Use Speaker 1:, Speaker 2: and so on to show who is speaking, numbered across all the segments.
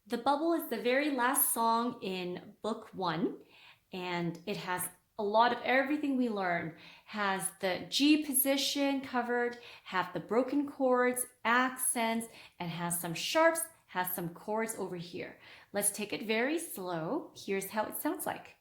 Speaker 1: The Bubble is the very last song in book 1, and it has a lot of everything we learned. Has the G position covered, have the broken chords, accents, and has some sharps, has some chords over here. Let's take it very slow. Here's how it sounds like.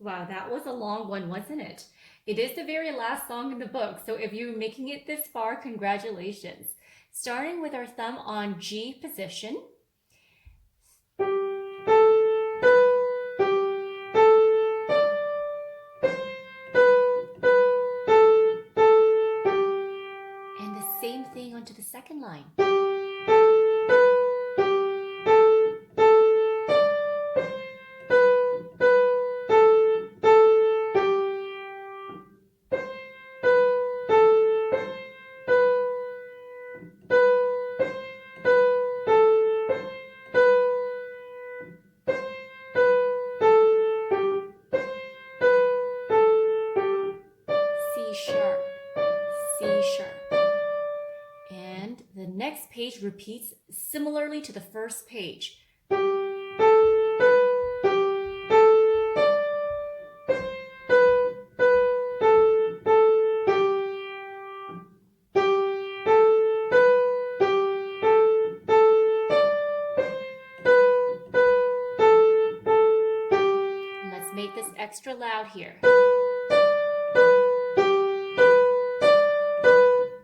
Speaker 1: Wow, that was a long one, wasn't it? It is the very last song in the book, so if you're making it this far, congratulations. Starting with our thumb on G position. And the same thing onto the second line. C sharp, C sharp. And the next page repeats similarly to the first page. Let's make this extra loud here.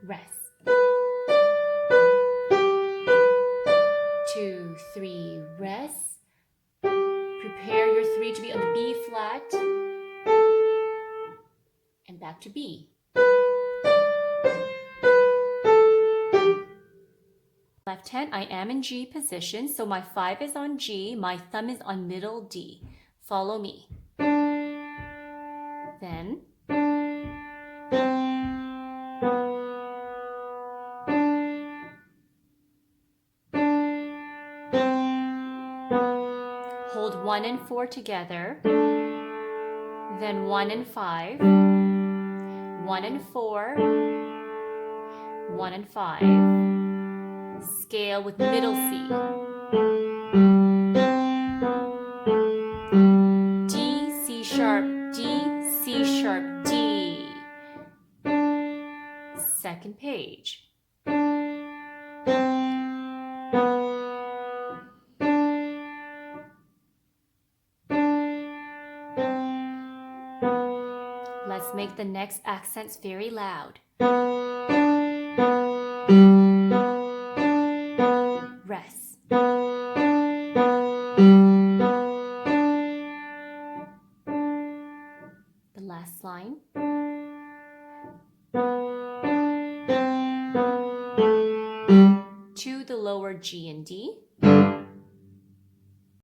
Speaker 1: Rest. 2, 3, rest. Prepare your 3 to be on the B flat. And back to B. Left hand, I am in G position, so my 5 is on G, my thumb is on middle D. Follow me. Then hold 1 and 4 together, then 1 and 5, 1 and 4, 1 and 5, scale with middle C, D, C sharp, D, C sharp, D. Second page. Let's make the next accents very loud. Rest. The last line. To the lower G and D.